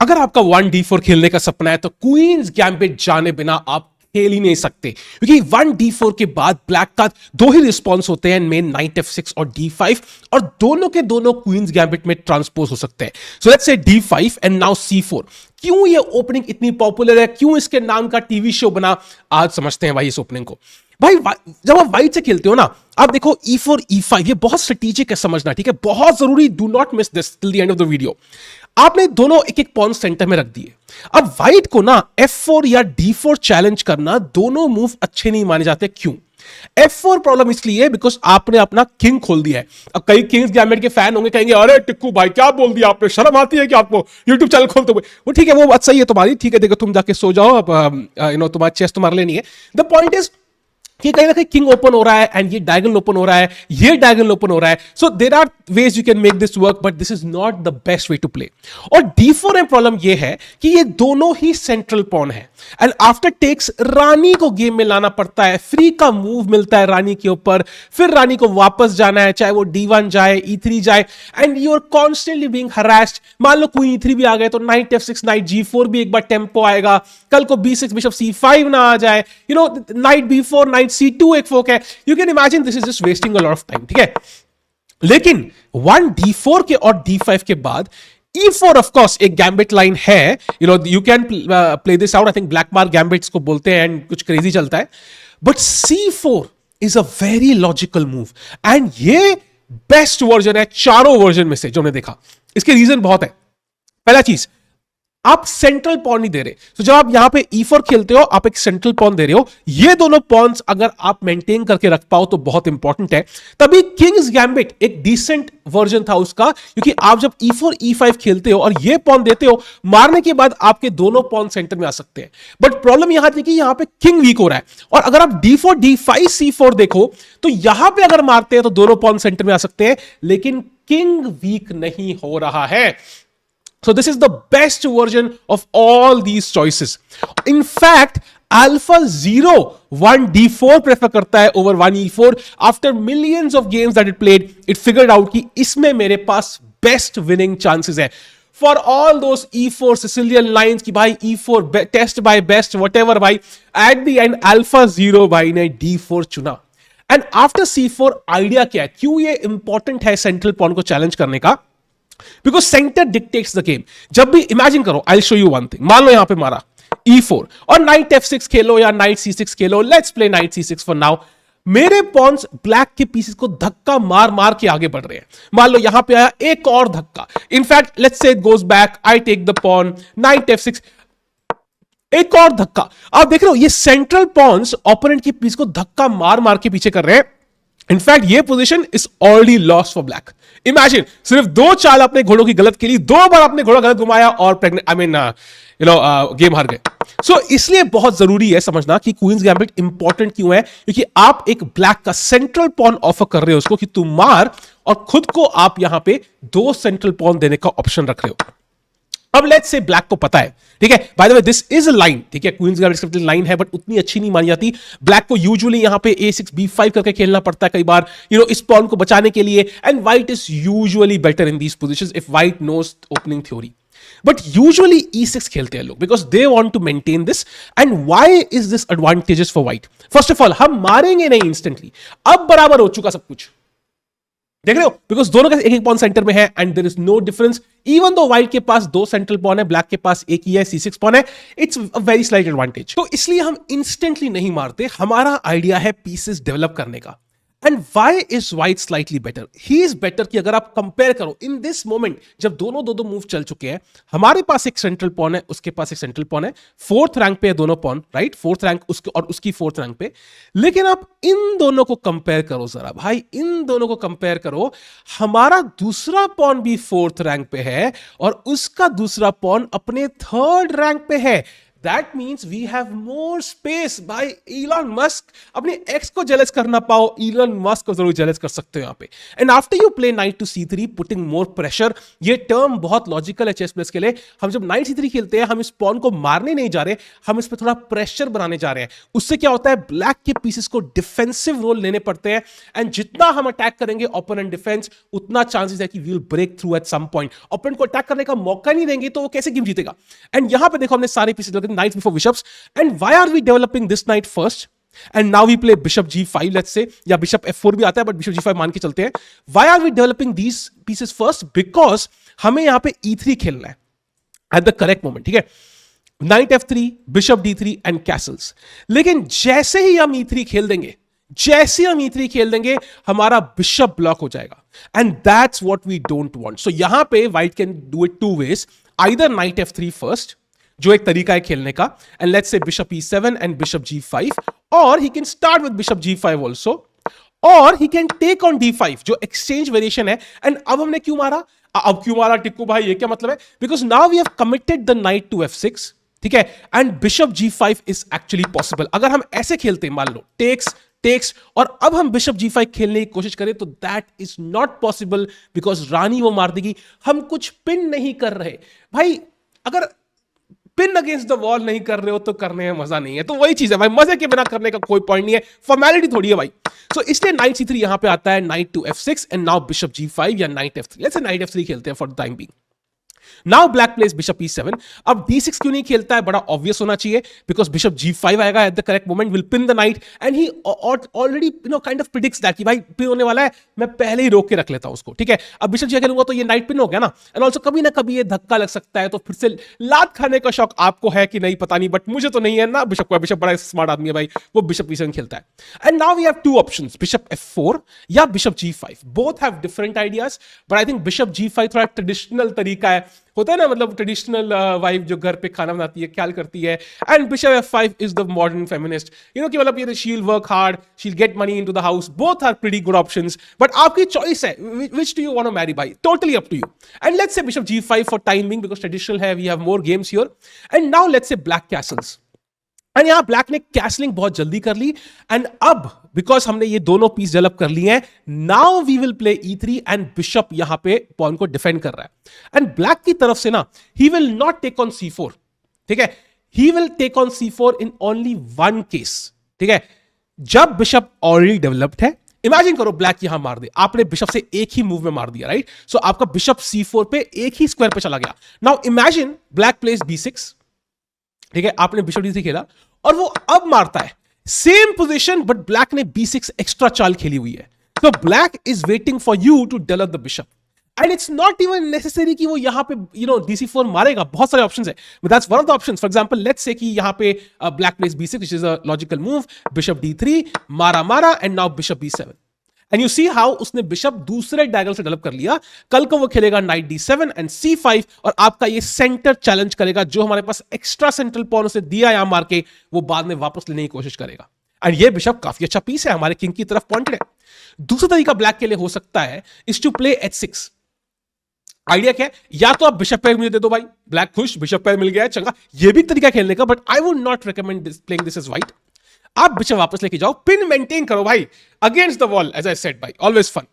अगर आपका 1d4 खेलने का सपना है तो क्वींस गैम्बिट जाने बिना आप खेल ही नहीं सकते, क्योंकि 1d4 के बाद ब्लैक का दो ही रिस्पॉन्स होते हैं, मेन नाइट f6 और d5, और दोनों के दोनों क्वींस गैम्बिट में ट्रांसपोज हो सकते हैं। So let's say d5 and now c4। क्यों ये ओपनिंग इतनी पॉपुलर है, क्यों इसके नाम का टीवी शो बना, आज समझते हैं भाई इस ओपनिंग को। भाई जब आप व्हाइट से खेलते हो ना, आप देखो e4 e5, ये बहुत स्ट्रेटेजिक है समझना, ठीक है, बहुत जरूरी, do not miss this till the end of the video. आपने दोनों एक एक पॉन सेंटर में रख दिए। अब व्हाइट को ना f4 या d4 चैलेंज करना, दोनों मूव अच्छे नहीं माने जाते। क्यों? f4 प्रॉब्लम इसलिए बिकॉज आपने अपना किंग खोल दिया है। अब कई किंग्स गैम्बिट के फैन होंगे, कहेंगे अरे टिक्कू भाई क्या बोल दिया आपने, शर्म आती है कि आपको यूट्यूब चैनल खोलते हुए। वो ठीक है, वो बात सही है तुम्हारी, ठीक है, देखो तुम जाके सो जाओ, अब तुम्हारा चेस तुम्हारे लिए नहीं है। द पॉइंट इज कि कहीं ना कहीं किंग ओपन हो रहा है एंड ये डायगोनल ओपन हो रहा है, ये डायगोनल ओपन हो रहा है। So there are ways you can make this work, but this is not the best way to play. और d4 में प्रॉब्लम ये है कि ये दोनों ही सेंट्रल पॉन है एंड आफ्टर टेक्स रानी को गेम में लाना पड़ता है, फ्री का मूव मिलता है रानी के ऊपर, फिर रानी को वापस जाना है, चाहे वो d1 जाए e3 जाए, and you are constantly being harassed. मान लो क्वीन e3 भी आ गए तो नाइट f6 नाइट g4 भी एक बार टेम्पो आएगा, कल को b6 बिशप c5 ना आ जाए, नाइट b4 नाइट c2 एक फोक है। You can imagine this is just wasting a lot of time, ठीक है। लेकिन 1d4 के और d5 के बाद e4 ऑफ कोर्स एक गैम्बिट लाइन है, you can play this out, I think black mark gambits को बोलते हैं एंड कुछ क्रेजी चलता है, but c4 is a very logical move and ये बेस्ट वर्जन है चारों वर्जन में से जो हमने देखा। इसके रीजन बहुत है। पहला चीज, आप सेंट्रल पॉन नहीं दे रहे। तो जब आप यहां पे e4 खेलते हो, आप एक सेंट्रल पॉन दे रहे हो। ये दोनों पॉन्स अगर आप मेंटेन करके रख पाओ तो बहुत इंपॉर्टेंट है। तभी किंग्स गैम्बिट एक डिसेंट वर्जन था उसका, क्योंकि आप जब e4 e5 खेलते हो और ये पॉन देते हो, मारने के बाद आपके दोनों पॉन सेंटर में आ सकते हैं। बट प्रॉब्लम यहां थी कि यहां पे किंग वीक हो रहा है, और अगर आप d4 d5 c4 देखो तो यहां पे अगर मारते हैं तो दोनों पॉन सेंटर में आ सकते हैं, लेकिन किंग वीक नहीं हो रहा है। So this is the best version of all these choices. In fact, Alpha 0 1d4 prefer करता है over 1e4. After millions of games that it played, it figured out कि इसमें मेरे पास best winning chances है. For all those e4 Sicilian lines कि भाई e4 test by best whatever भाई, at the end Alpha 0 भाई ने d4 चुना. And after c4 idea क्या है, क्यों ये important है सेंट्रल पॉन को चैलेंज करने का? Because centre dictates the game. जब भी इमेजिन करो, I show you one thing, मान लो यहां पे मारा e4 और नाइट f6 खेलो या night c6 Khelo, let's play night c6 for now. मेरे पॉन्स ब्लैक के पीसेस को धक्का मार मार के आगे बढ़ रहे हैं। मान लो यहां पे आया एक और धक्का, in fact let's say it goes back, I take the pawn, knight f6, एक और धक्का। आप देख रहे हो ये सेंट्रल पॉन्स ओपोनेंट के पीस को धक्का मार मार के पीछे कर रहे हैं। इनफैक्ट ये position is already lost for black. Imagine सिर्फ दो चाल अपने घोड़ों की गलत खेली, दो बार अपने घोड़ा गलत घुमाया और गेम हार गए। सो इसलिए बहुत जरूरी है समझना कि क्वींस गैम्बिट इंपॉर्टेंट क्यों है, क्योंकि आप एक ब्लैक का सेंट्रल पॉन ऑफर कर रहे हो उसको कि तू मार, और खुद को आप यहां पे दो सेंट्रल पॉन देने का ऑप्शन रख रहे हो। अब लेट्स से ब्लैक को पता है, ठीक है, bye the way this is a line, ठीक है, क्वींस गैम्बिट लाइन है बट उतनी अच्छी नहीं मानी जाती। ब्लैक को यूजुअली यहां पे a6 b5 करके खेलना पड़ता है कई बार, इस पॉन को बचाने के लिए, and white is usually better in these positions if white knows opening theory. But usually e6 खेलते हैं लोग because they want to maintain this. And why is this advantages for white? First of all, हम मारेंगे नहीं instantly, अब बराबर हो चुका सब कुछ, देख रहे हो, बिकॉज दोनों का एक एक पॉन सेंटर में है and there is no difference. Even though white के पास दो सेंट्रल पॉन है, ब्लैक के पास एक ही है, c6 पॉन है, it's a very slight advantage. तो इसलिए हम इंस्टेंटली नहीं मारते, हमारा आइडिया है पीसेस डेवलप करने का। And why is white slightly better? He is better कि अगर आप कंपेयर करो इन दिस मोमेंट, जब दोनों दो मूव चल चुके हैं, हमारे पास एक सेंट्रल पॉन है, उसके पास एक सेंट्रल पॉन है, फोर्थ रैंक पे है दोनों पॉन, राइट, फोर्थ रैंक उसके और उसकी फोर्थ रैंक पे। लेकिन आप इन दोनों को कंपेयर करो जरा भाई, इन दोनों को कंपेयर करो, हमारा दूसरा पॉन भी फोर्थ रैंक पे है और उसका दूसरा पॉन अपने थर्ड रैंक पे है। That means we have more space by Elon Musk. अपने एक्स को जेलस करना पाओ, इलॉन मस्क को जरूर जेलस कर सकते हो यहां पे। And after you play knight to C3 putting more pressure, ये टर्म बहुत लॉजिकल है चेस प्लेयर्स के लिए। हम जब नाइट C3 खेलते हैं, हम इस पॉन को मारने नहीं जा रहे, हम इस पे थोड़ा प्रेशर बनाने जा रहे हैं। उससे क्या होता है, ब्लैक के पीसेस को डिफेंसिव रोल लेने पड़ते हैं, एंड जितना हम अटैक करेंगे ओपोनेंट डिफेंस, उतना चांसेस है कि we will break through at some point. Opponent को अटैक करने का मौका नहीं देंगे तो वो कैसे गेम जीतेगा। एंड यहां पे देखो हमने सारे pieces knight before bishops, and why are we developing this knight first and now we play bishop G5 let's say, या बिशप F4 भी आता है बट बिशप G5 मान के चलते हैं। Why are we developing these pieces first, because हमें यहां पे E3 खेलना है एट द करेक्ट मोमेंट, ठीक है। Night F3, bishop D3 and Castle's. लेकिन जैसे ही हम E3 खेल देंगे, जैसे हम E3 खेल देंगे, हमारा बिशप ब्लॉक हो जाएगा, and that's what we don't want. So यहां पे white can do it two ways, either knight F3 first, जो एक तरीका है खेलने का, and let's say bishop E7 and bishop G5, और he can start with bishop G5 also, और he can take on D5 जो एक्सचेंज वेरिएशन है। एंड अब हमने क्यों मारा, अब क्यों मारा टिक्कू भाई, ये क्या मतलब है, because now we have committed the knight to F6, ठीक है, and bishop G5 is actually possible. अगर हम ऐसे खेलते, मान लो टेक्स टेक्स, और अब हम बिशप G5 खेलने की कोशिश करें, तो that is not possible because रानी वो मार देगी। हम कुछ पिन नहीं कर रहे भाई, अगर पिन अगेंस्ट द वॉल नहीं कर रहे हो तो करने में मजा नहीं है। तो वही चीज है भाई, मजे के बिना करने का कोई पॉइंट नहीं है, फॉर्मेलिटी थोड़ी है भाई। सो इसलिए नाइट C3 यहां पे आता है, knight to F6 and now bishop G5 या night F3। Let's say night F3 खेलते हैं for the time being. Now black place bishop E7। अब D6 क्यों नहीं खेलता है, बड़ा ऑब्वियस होना चाहिए, बिकॉज बिशप G5 आएगा at the correct moment, will pin the night, and he already kind of predicts that कि भाई पिन होने वाला है, मैं पहले ही रोक के रख लेता हूं उसको, ठीक है। अब बिशप G खेलूंगा तो ये नाइट पिन हो गया ना, एंड ऑल्सो कभी ना कभी ये धक्का लग सकता है, तो फिर से लात खाने का शौक आपको है कि नहीं पता नहीं, बट मुझे तो नहीं है ना। बिशप को, बिशप बड़ा स्मार्ट आदमी है भाई, वो बिशप E7 खेलता है। And now we have two options, bishop F4 या bishop G5। Both have different ideas, but I think bishop G5 थोड़ा ट्रेडिशनल तरीका है, होता है ना, मतलब ट्रेडिशनल वाइफ जो घर पे खाना बनाती है, ख्याल करती है। And bishop F5 is the modern feminist, you know, कि मतलब ये she'll work hard, she'll get money into the house. Both are pretty good options, but आपकी चॉइस है, which do you want to marry भाई, totally up to you. And let's say bishop G5 for timing, because traditional है, we have more games here. And now let's say black castles, and यहां black ने castling बहुत जल्दी कर ली, and अब because हमने ये दोनों पीस डेवलप कर लिए हैं, now we will play E3 and bishop यहां पे पॉन को डिफेंड कर रहा है। एंड ब्लैक की तरफ से ना, he will not take on C4, ठीक है, he will take on C4 in only one case, ठीक है, जब बिशप ऑलरेडी डेवलप्ड है। इमेजिन करो ब्लैक यहां मार दे, आपने बिशप से एक ही मूव में मार दिया, राइट। सो आपका बिशप C4 पे एक ही स्क्वायर पे चला गया। Now imagine black place B6, ठीक है, आपने बिशप D3 खेला और वो अब मारता है सेम पोजीशन, बट ब्लैक ने B6 एक्स्ट्रा चाल खेली हुई है। तो black is waiting for you to develop the bishop, and it's not even necessary कि वो यहां पे DC4 मारेगा। बहुत सारे ऑप्शंस है, but that's one of the options. For example let's say कि यहां पे black place B6 which is a logical move, bishop D3 मारा and now bishop B7, and you see how उसने बिशप दूसरे डायगोनल से develop कर लिया। कल को वो खेलेगा नाइट D7 एंड C5, और आपका ये सेंटर चैलेंज करेगा, जो हमारे पास एक्स्ट्रा सेंट्रल पॉन उसे दिया यहां मार के, वो बाद में वापस लेने की कोशिश करेगा। एंड ये बिशप काफी अच्छा पीस है, हमारे किंग की तरफ पॉइंटेड है। दूसरा तरीका ब्लैक के लिए हो सकता है is to play H6। Idea क्या है, या तो आप बिशप पेयर मुझे दे दो भाई, ब्लैक खुश, बिशप पेयर मिल गया है, चंगा, ये भी तरीका खेलने का, but I would not recommend playing this is white. आप बिशप वापस लेके जाओ, पिन मेंटेन करो भाई against the wall, as I said भाई, always fun.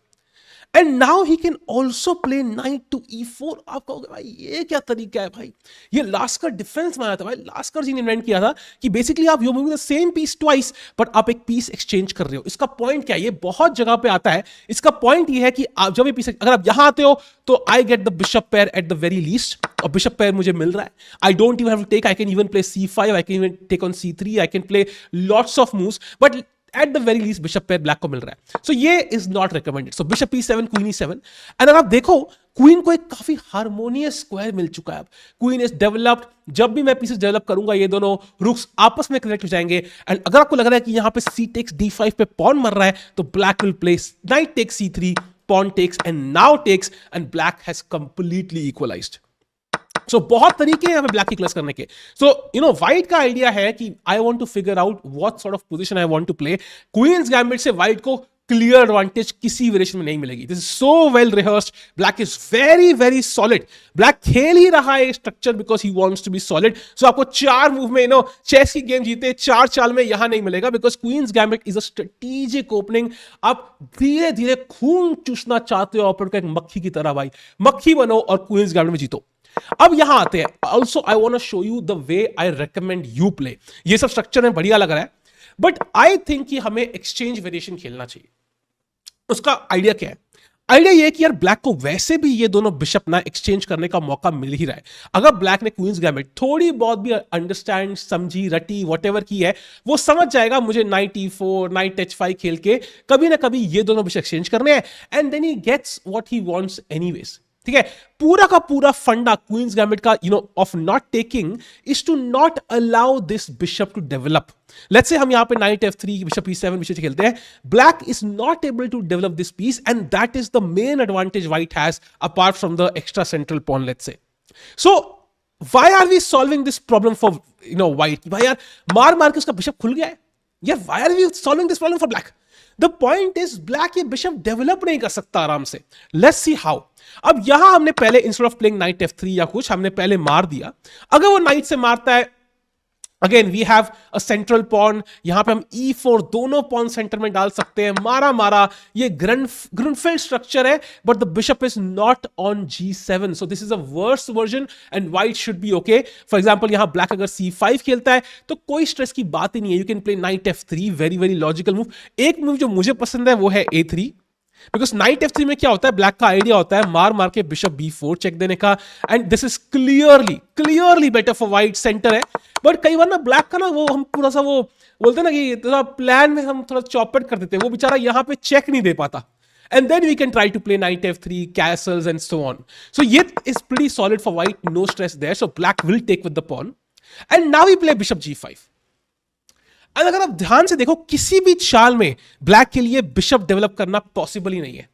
And now he can also play knight to E4। आप कहोगे भाई ये क्या तरीका है भाई, ये लास्कर डिफेंस माना था भाई, लास्कर जी ने इन्वेंट किया था कि बेसिकली आप you moving the same piece twice, but आप एक पीस एक्सचेंज कर रहे हो। इसका पॉइंट क्या है, ये बहुत जगह पे आता है। इसका पॉइंट ये है कि आप जब ये पीस, अगर आप यहां आते हो तो I get the bishop pair at the very least, और बिशप पेयर मुझे मिल रहा है। I don't even have to take, I can even play C5, I can even take on C3, I can play lots of moves, but at the very least bishop pair black को मिल रहा है। So ये is not recommended. So bishop E7, queen E7, and अगर आप देखो queen को एक काफी हार्मोनियस स्क्वायर मिल चुका है। अब क्वीन इज डेवलप्ड, जब भी मैं पीसेस डेवलप करूंगा ये दोनों रुक्स आपस में कनेक्ट हो जाएंगे। एंड अगर आपको लग रहा है कि यहां पे C टेक्स D5 पे पॉन मर रहा है, तो black will place knight takes C3, pawn takes and now takes, and black has completely equalized. So बहुत तरीके हैं यहां पे ब्लैक की क्लास करने के। सो व्हाइट का आइडिया है कि I want to figure out what sort of position I want to play. Queen's gambit से व्हाइट को क्लियर एडवांटेज किसी वेरिएशन में नहीं मिलेगी. This is so well rehearsed. Black is very very solid. Black खेल ही रहा है structure because he wants to be solid. So आपको 4 मूव में चेस की गेम जीते 4 चाल में यहां नहीं मिलेगा because queen's gambit is a strategic opening. आप धीरे धीरे खून चूसना चाहते हो ओपोनेंट का, एक मक्खी की तरह. भाई मक्खी बनो और क्वींस गैम्बिट में जीतो. अब यहां आते हैं. Also I want to show you the way I recommend you play. ये सब स्ट्रक्चर में बढ़िया लग रहा है बट आई थिंक कि हमें एक्सचेंज वेरिएशन खेलना चाहिए. उसका आइडिया क्या है? आइडिया ये कि यार ब्लैक को वैसे भी ये दोनों बिशप ना एक्सचेंज करने का मौका मिल ही रहा है. अगर ब्लैक ने क्वींस गैम्बिट थोड़ी बहुत भी अंडरस्टैंड, समझी, रटी, व्हाटएवर की है, वो समझ जाएगा मुझे नाइट E4 नाइट H5 खेल के कभी ना कभी ये दोनों बिशप एक्सचेंज करने हैं and then he gets what he wants anyways. ठीक है. पूरा का पूरा फंडा क्वींस गैम्बिट का of not taking is to not allow this bishop to develop. Let's say हम यहां पे नाइट F3 बिशप E7 विषय खेलते हैं. Black is not able to develop this piece and that is the main advantage white has apart from the extra central pawn. Let's say so why are we solving this problem for white? भाई यार मार मार के उसका bishop खुल गया है यार. Why are we solving this problem for black? The point is black ये बिशप डेवलप नहीं कर सकता आराम से. Let's see how. अब यहां हमने पहले instead of playing night F3 या कुछ हमने पहले मार दिया. अगर वो नाइट से मारता है, again we have a central pawn. यहां पे हम E4 दोनों पॉन सेंटर में डाल सकते हैं. मारा मारा. ये ग्रुनफेल्ड स्ट्रक्चर है but the bishop is not on G7. So this is a worst version and white should be okay. For example यहां ब्लैक अगर C5 खेलता है तो कोई स्ट्रेस की बात ही नहीं है. You can play night F3. Very very logical move. एक मूव जो मुझे पसंद है वो है A3 बिकॉज नाइट F3 में क्या होता है, ब्लैक का आइडिया होता है मार मार के बिशप B4 चेक देने का and this is clearly better for white. Centre है बट कई बार ना ब्लैक का ना वो हम पूरा सा वो बोलते हैं ना कि थोड़ा प्लान में हम थोड़ा चॉपट कर देते हैं. वो बेचारा यहां पे चेक नहीं दे पाता and then we can try to play knight F3 castles and so on. So it is pretty solid for white, no stress there. So black will take with the pawn and now we play bishop G5. और अगर आप ध्यान से देखो किसी भी चाल में ब्लैक के लिए बिशप डेवलप करना पॉसिबल ही नहीं है.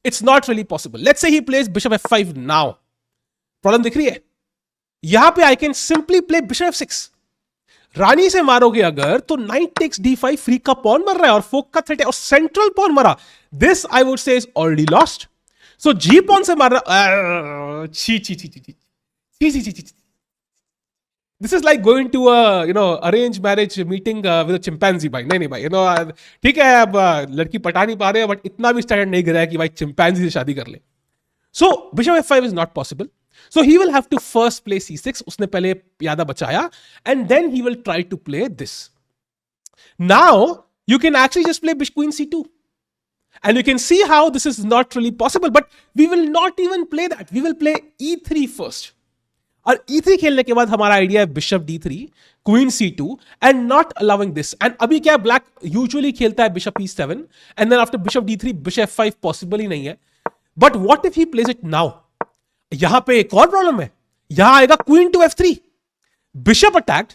It's not really possible. Let's say he plays bishop F5 now. Problem दिख रही है? यहां पे I can simply play bishop F6. रानी से मारोगे अगर तो नाइट टेक्स D5, फ्री का पॉन मर रहा है और फोक का थ्रेट है और सेंट्रल पॉन मरा. This I would say is already lost. So G pawn से मार रहा. छी. This is like going to a arranged marriage meeting with a chimpanzee. भाई नहीं भाई ठीक है. अब लड़की पटा नहीं पा रहे बट इतना भी स्टैंडर्ड नहीं गिरा है कि भाई चिंपैंजी से शादी कर ले. So bishop F5 is not possible. So he will have to first play C6. उसने पहले प्यादा बचाया and then he will try to play this. Now you can actually just play queen C2 and you can see how this is not really possible, but we will not even play that. We will play E3 first. और E3 खेलने के बाद हमारा idea है bishop D3, queen C2 and not allowing this. And अभी क्या black usually खेलता है bishop E7 and then after bishop D3 bishop F5 possible ही नहीं है. But what if he plays it now? यहां पे एक और प्रॉब्लम है. यहां आएगा queen to F3, bishop attacked.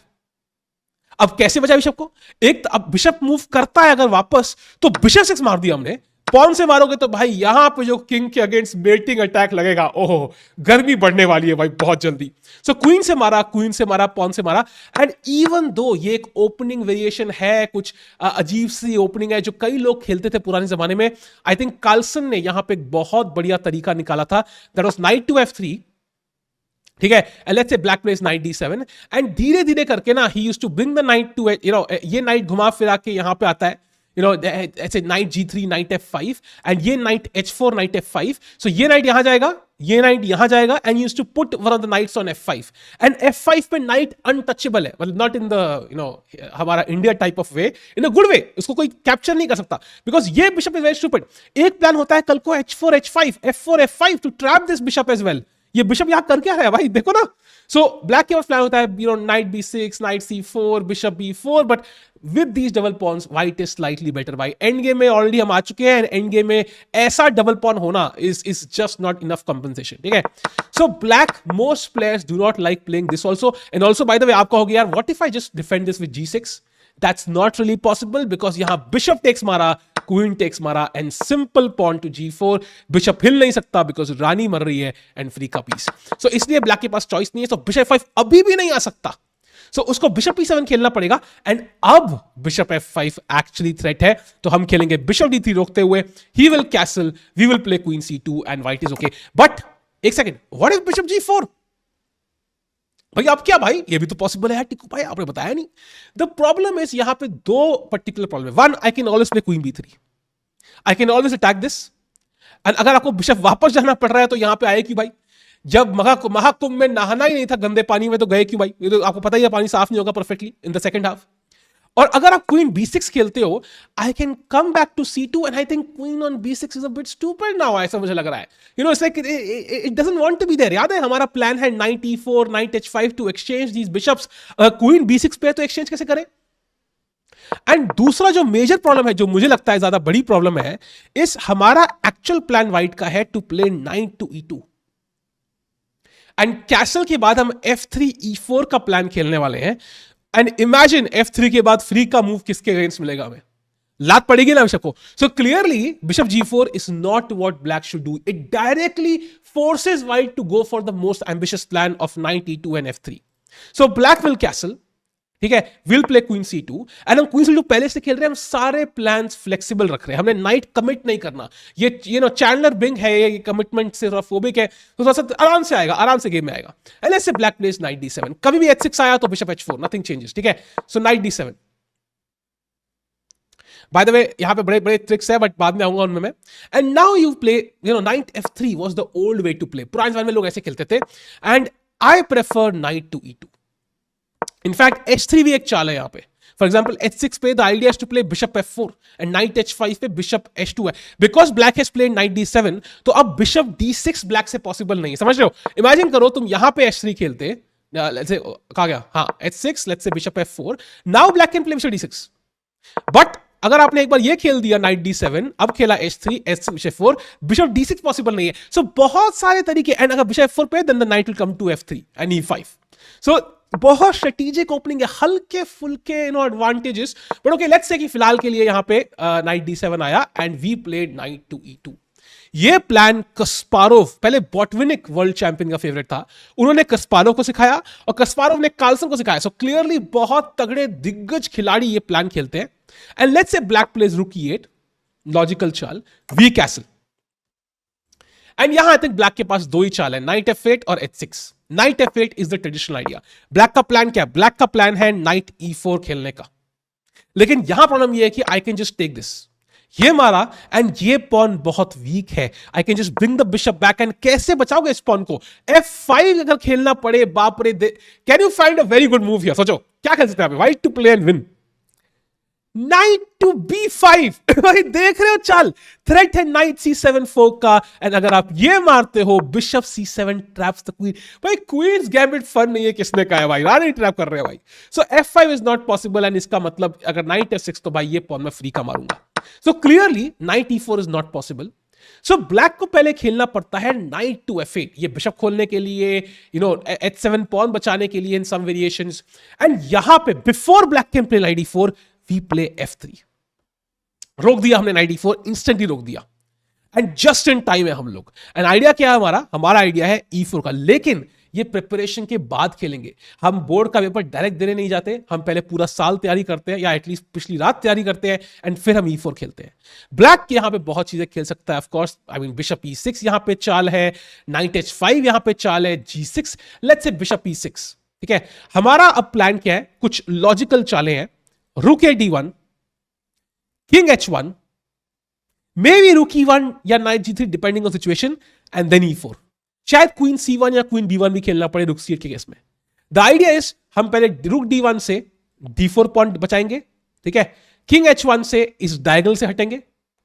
अब कैसे बचा बिशप को? एक अब बिशप मूव करता है अगर वापस तो बिशप 6 मार दिया हमने. पॉन से मारोगे तो भाई यहां पे जो किंग के अगेंस्ट मेटिंग अटैक लगेगा, ओहो गर्मी बढ़ने वाली है भाई बहुत जल्दी. सो क्वीन से मारा, पॉन से मारा. एंड इवन दो ये एक ओपनिंग वेरिएशन है, कुछ अजीब सी ओपनिंग है जो कई लोग खेलते थे पुराने जमाने में. आई थिंक कार्लसन ने यहां पे एक बहुत बढ़िया तरीका निकाला था. That was knight to F3. ठीक है. Let's say black place night D7 and धीरे धीरे करके ना he used to bring the knight to ये नाइट घुमा फिरा के यहां पे आता है. ऐसे knight G3 knight F5 and ये knight H4 knight F5. So ये नाइट यहां जाएगा, ये नाइट यहां जाएगा and used to put one of the knights on F5 and F5 पे नाइट अनटचेबल है. मतलब नॉट इन द हमारा India type of way, in a good way. उसको कोई कैप्चर नहीं कर सकता बिकॉज ये बिशप इज वेरी स्टूपिड. एक प्लान होता है कल को H4 H5 F4 F5 to trap this bishop as well. ये बिशप यहां कर क्या है भाई, देखो ना. सो ब्लैक के पास प्लान होता है knight B6 knight C4 bishop B4 but with these double pawns white is slightly better. भाई एंड गेम में ऑलरेडी हम आ चुके हैं. एंड गेम में ऐसा डबल पॉन होना is just not enough compensation. ठीक है. So black most players do not like playing this also. And also by the way आप कहोगे यार what if I just defend this with G6? That's not really possible because यहां bishop takes मारा, queen takes मारा and simple pawn to G4. Bishop हिल नहीं सकता because रानी मर रही है एंड फ्री का पीस. सो इसलिए ब्लैक के पास चॉइस नहीं है. सो बिशप 5 अभी भी नहीं आ सकता. सो उसको बिशप E7 खेलना पड़ेगा एंड अब बिशप F5 एक्चुअली थ्रेट है, तो हम खेलेंगे बिशप D3 रोकते हुए, he will castle, we will play queen C2 and white is okay. But एक second, what if bishop G4? भाई अब क्या भाई, ये भी तो पॉसिबल है टिकू भाई, आपने बताया नहीं। द प्रॉब्लम इज यहां पे दो पर्टिकुलर प्रॉब्लम है। One, I can always play queen B3, I can always attack this, and अगर आपको बिशप वापस जाना पड़ रहा है तो यहां पे आए क्यों भाई? जब महाकुंभ में नहाना ही नहीं था गंदे पानी में, तो गए क्यों भाई? ये तो आपको पता ही है पानी साफ नहीं होगा perfectly in the second half. और अगर आप क्वीन B6 खेलते हो, I can come back to C2 and I think queen on B6 is a bit stupid now, ऐसा मुझे लग रहा है। You know, it's like it doesn't want to be there. याद है हमारा प्लान है knight E4 knight H5 to exchange these bishops. Queen B6 पे तो एक्सचेंज कैसे करें? एंड दूसरा जो मेजर प्रॉब्लम है, जो मुझे लगता है ज्यादा बड़ी प्रॉब्लम है, इस हमारा एक्चुअल प्लान व्हाइट का है to play knight to E2 and castle के बाद हम F3 E4 का प्लान खेलने वाले हैं। एंड इमेजिन F3 के बाद फ्री का मूव किसके अगेंस्ट मिलेगा हमें? लात पड़ेगी ना बिशप को। So clearly bishop G4 is not what black should do. It directly forces white to go for the most ambitious plan of knight E2 and F3। So black will castle, ठीक है, will play queen C2 and हम queen C2 पहले से खेल रहे हैं, हम सारे प्लान्स फ्लेक्सिबल रख रहे हैं, हमने नाइट कमिट नहीं करना। ये नो चैंडलर बिंग है, ये कमिटमेंट से थोड़ा फोबिक है, तो थोड़ा सा आराम से आएगा, आराम से गेम में आएगा। And let's say black place night D7, कभी भी H6 आया तो बिशप H4, नथिंग चेंजेस, ठीक है। So knight D7, by the way यहां पे बड़े बड़े ट्रिक्स है, बट बाद में आऊंगा उनमें मैं। And now you play, you know, knight F3 was the old way to play, पुराने जमाने में लोग ऐसे खेलते थे, and I prefer knight to E2। In fact H3 भी एक चाल है यहां पे। फॉर एग्जाम्पल H6 पे the idea to play bishop F4 and knight H5 पे बिशप H2 है। Because black has played knight D7, तो अब बिशप D6 ब्लैक से पॉसिबल नहीं है, समझ रहे हो? इमेजिन करो तुम यहां पे H3 खेलते, लेट्स से कहा गया हाँ H6, let's say bishop F4, now black can play bishop D6। But अगर आपने एक बार ये खेल दिया नाइट D7, अब खेला H3, H6 bishop F4, bishop D6 possible नहीं है। सो बहुत सारे तरीके, एंड अगर बिशप F4 पे then the knight will come to F3 and E5। So बहुत स्ट्रेटेजिक ओपनिंग है, हल्के फुल्के you know advantages. But okay, let's say कि फिलहाल के लिए यहां पे नाइट D7 आया and we played knight to E2। ये प्लान कस्पारोव, पहले बॉटविनिक वर्ल्ड चैंपियन का फेवरेट था, उन्होंने कस्पारोव को सिखाया और कस्पारोव ने कार्लसन को सिखाया। सो क्लियरली बहुत तगड़े दिग्गज खिलाड़ी ये प्लान खेलते हैं। And let's say black plays rook E8, logical चाल, वी कैसल। एंड यहां आई थिंक ब्लैक के पास दो ही चाल है, नाइट F8 और H6। Night F8 is the traditional idea. Black का प्लान क्या है? ब्लैक का प्लान है नाइट E4 खेलने का, लेकिन यहां प्रॉब्लम यह है कि I can just take this, ये मारा एंड ये पॉन बहुत वीक है, I can just bring the bishop back. And कैसे बचाओगे इस पॉन को? F5 अगर खेलना पड़े, बाप रे, can you find a very good move here? सोचो क्या खेल सकते हैं white to play and win. Knight to B5 भाई देख रहे हो चाल, थ्रेट है नाइट C7 फोक का, एंड अगर आप ये मारते हो bishop C7 traps the queen. भाई क्वींस गैम्बिट फन नहीं है, किसने कहा है भाई? रानी ट्रैप कर रहे हैं भाई। सो F5 is not possible, and इसका मतलब अगर नाइट F6 तो भाई ये पॉन मैं फ्री का मारूंगा। So clearly night E4 is not possible. So black को पहले खेलना पड़ता है नाइट टू F8, ये बिशप खोलने के लिए, यू नो, H7 पॉन बचाने के लिए इन सम वेरिएशंस। एंड यहां पे before black can play knight E4 we play F3। रोक दिया हमने नाइट E4, इंस्टेंटली रोक दिया, एंड जस्ट इन टाइम है हम लोग। एंड आइडिया क्या है हमारा आइडिया है E4 का, लेकिन ये प्रिपरेशन के बाद खेलेंगे। हम बोर्ड का पेपर डायरेक्ट देने नहीं जाते, हम पहले पूरा साल तैयारी करते हैं, या एटलीस्ट पिछली रात तैयारी करते हैं, एंड फिर हम E4 खेलते हैं। ब्लैक यहां पे बहुत चीजें खेल सकता है, of course, I mean bishop E6 यहां पे चाल है, नाइट H5 यहां पे चाल है, G6, let's say bishop E6, ठीक है। हमारा अब प्लान क्या है? कुछ लॉजिकल चालें हैं, रुक D1, king H1, may be rook E1 या knight G3 depending on situation, and then E4। शायद क्वीन C1 या क्वीन B1 भी खेलना पड़े रुक C8 के केस में। द आइडिया इज हम पहले रुक D1 से D4 पॉइंट बचाएंगे, ठीक है। किंग H1 से इस डायगोनल से हटेंगे,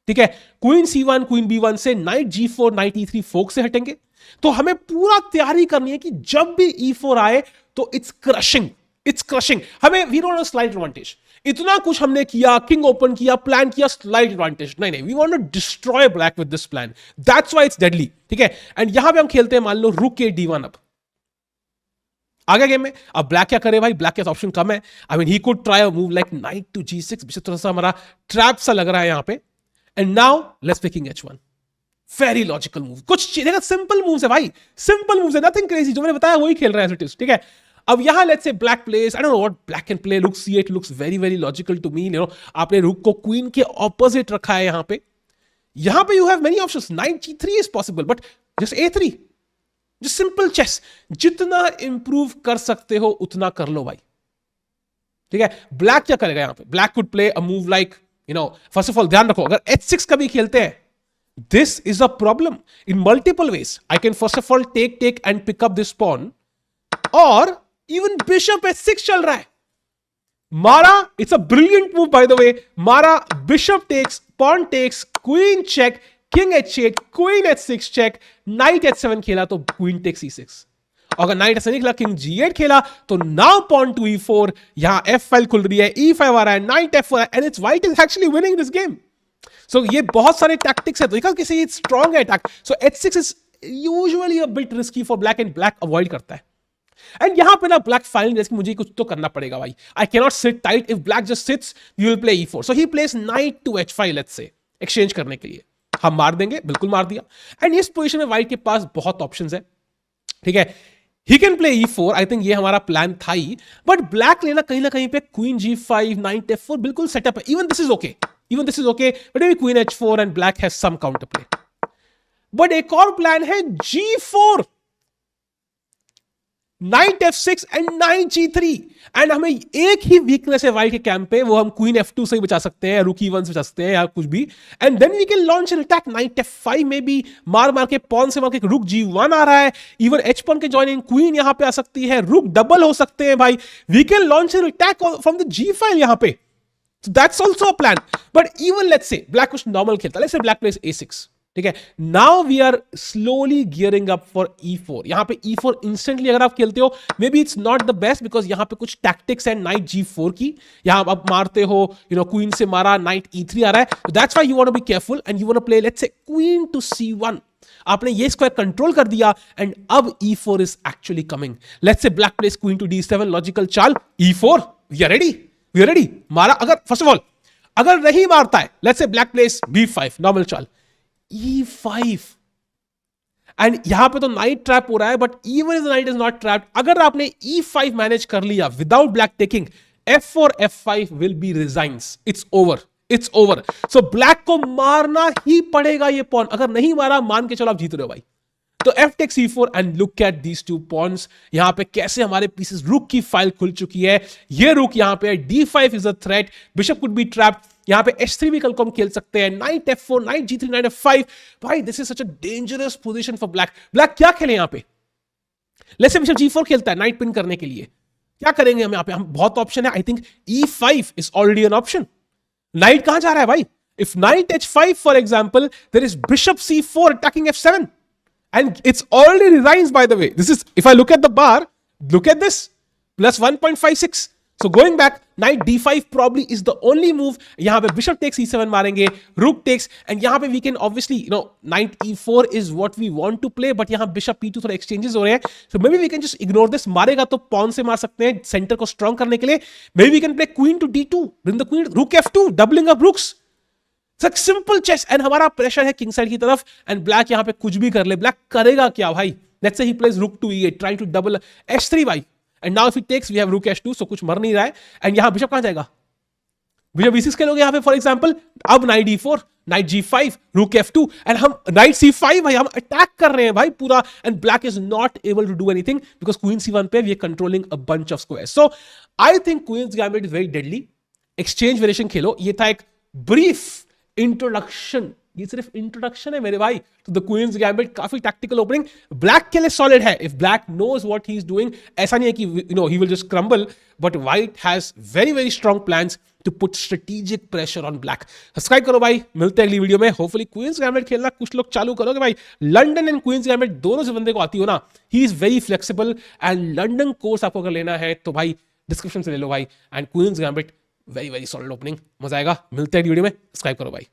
ठीक है। क्वीन C1 क्वीन B1 से नाइट G4 नाइट E3 फोक से हटेंगे। तो हमें पूरा तैयारी करनी है कि जब भी E4 आए तो इट्स क्रशिंग। हमें we don't want slight advantage. इतना कुछ हमने किया, किंग ओपन किया, प्लान किया, स्लाइड एडवांटेज नहीं, we want to destroy black with this plan, that's why it's deadly, ठीक है। एंड यहां पे हम खेलते हैं, मान लो रुक D1। अब आगे गेम में अब ब्लैक क्या करे भाई? ब्लैक के ऑप्शन कम है। I mean he could try a move like knight to G6, थोड़ा सा हमारा ट्रैप सा लग रहा है यहां पे। And now let's play king H1, very logical move. कुछ सिंपल मूव्स है भाई, सिंपल मूव्स है, नथिंग क्रेजी। जो मैंने बताया वही खेल रहा है, ठीक है। अब यहां let's say black plays, I don't know what black can play, rook C8 looks very very logical to me, आपने रुक को क्वीन के ऑपोजिट रखा है यहां पे you have many options, knight G3 is possible, but just A3, just simple chess, जितना improve कर सकते हो उतना कर लो भाई, ठीक है। ब्लैक क्या करेगा यहां पे, black could play a move like first of all ध्यान रखो, अगर H6 कभी खेलते हैं, this is a problem in multiple ways. I can first of all take and pick up this pawn, और इवन बिशप H6 चल रहा है, मारा, it's a brilliant move by the way, मारा, bishop takes, pawn takes, queen check, king H8, queen H6 check, knight H7 खेला तो queen takes E6, अगर night ऐसा नहीं खेला, किंग G8 खेला तो नाउ पॉन टू E4, यहां F5 खुल रही है, E5 आ रहा है, नाइट F4 है, and it's white is actually winning this game. So ये बहुत सारे टैक्टिक्स है, तो देखा किसी ये स्ट्रांग है attack, so H6 is usually a bit risky for black, and black avoid करता है। एंड यहां पे ना ब्लैक फाइनली जैसे मुझे कुछ तो करना पड़ेगा भाई, I can not sit tight, if black just sits we will play E4, so he plays knight to H5 let's say, exchange करने के लिए, हम मार देंगे, बिल्कुल मार दिया। एंड इस पोजीशन में व्हाइट के पास बहुत ऑप्शंस है, ठीक है, he can play E4, I think ये हमारा प्लान था ही, बट ब्लैक लेना कहीं ना कहीं पे क्वीन G5, नाइट F4 बिल्कुल सेटअप है, even this is okay, but maybe queen H4 and black has some counterplay. But एक और प्लान है G4, night F6 and night G3, and हमें एक ही वीकनेस है व्हाइट के camp पे, वो हम क्वीन F2 से ही बचा सकते हैं, रुक E1 से बचा सकते हैं, या कुछ भी, and then we can launch an attack, knight F5 में भी मार के, पॉन से मार के, रुक G1 आ रहा है, इवन H पॉन के ज्वाइनिंग, क्वीन यहां पे आ सकती है, रुक डबल हो सकते हैं भाई, we can launch an attack from the G file यहां पे, so that's also a plan, but even let's say black कुछ नॉर्मल खेलता, let's say black plays A6, ठीक है, now we are slowly gearing up for E4, यहां पे E4 instantly अगर आप खेलते हो, maybe it's not the best, because यहां पे कुछ टैक्टिक्स है नाइट G4 की, यहां आप मारते हो, क्वीन से मारा, नाइट E3 आ रहा है, that's why you want to be careful, and you want to play let's say queen to C1, आपने ये स्क्वायर कंट्रोल कर दिया, एंड अब E4 is actually coming, let's say black plays queen to D7, logical चाल, E4, we are ready, मारा, अगर first of all अगर नहीं मारता है, let's say black place B5, normal चाल, E5, एंड यहां पे तो नाइट ट्रैप हो रहा है, but even if the night is not trapped, अगर आपने E5 मैनेज कर लिया without black taking, F4 F5 will be resigns, it's over, so black को मारना ही पड़ेगा ये पॉन, अगर नहीं मारा मान के चलो आप जीत रहे हो भाई, तो F takes E4 and look at these two pawns, यहां पे कैसे हमारे पीसेस, रुक की फाइल खुल चुकी है, ये रुक यहां पे, D5 is a threat, bishop could be trapped, यहां पे H3 भी कल को हम खेल सकते हैं, night F4, night G3, knight F5, भाई this is such a dangerous position for black. Black क्या खेले यहां पे, लेट्स से बिशप G4 खेलता है नाइट पिन करने के लिए, क्या करेंगे हम यहां पे, हम बहुत ऑप्शन है, I think E5 is already an option, knight कहां जा रहा है भाई, if knight H5 for example, there is bishop C4 attacking F7, and it's already resigns, by the way, this is, if I look at the bar, look at this, plus 1.56, so going back, knight D5 probably is the only move, yahan pe bishop takes E7 marenge, rook takes, and yahan pe we can obviously, knight E4 is what we want to play, but yahan bishop P2 थोड़े exchanges हो रहे हैं, so maybe we can just ignore this, मारेगा तो pawn से मार सकते हैं, center को strong करने के लिए, maybe we can play queen to D2, bring the queen, rook F2, doubling up rooks, simple chess, and हमारा प्रेशर है किंग साइड की तरफ, एंड ब्लैक यहां पे कुछ भी कर ले, ब्लैक करेगा क्या भाई, let's say he plays rook to E8 trying to double H3 भाई, and now if he takes we have rook H2, सो कुछ मर नहीं रहा है, एंड यहां बिशप कहां जाएगा, बिशप E6 खेलोगे यहां पे फॉर एग्जांपल, अब नाइट E4, नाइट G5, रुक F2, एंड हम नाइट C5 भाई, हम अटैक कर रहे हैं भाई पूरा, and black is not able to do anything because queen C1 पे we are controlling a bunch of squares, so I think queen's gambit is very deadly, exchange variation खेलो, ये था एक ब्रीफ इंट्रोडक्शन, ये सिर्फ इंट्रोडक्शन है मेरे भाई तो द क्वींस गैम्बिट, काफी टैक्टिकल ओपनिंग, ब्लैक के लिए सॉलिड है, if black knows what he is doing, ऐसा नहीं है कि he will just crumble, but white has very very strong plans to put strategic pressure on black. Subscribe करो भाई, मिलते हैं अगली वीडियो में, होपफुली क्वींस गैम्बिट खेलना कुछ लोग चालू करोगे भाई, लंडन एंड क्वींस गैम्बिट दोनों से बंदे को आती हो ना, he is very flexible, and London course आपको अगर लेना है तो भाई डिस्क्रिप्शन से ले लो भाई, and queen's gambit very very solid opening, मजा आएगा, मिलते हैं वीडियो में, सब्सक्राइब करो भाई।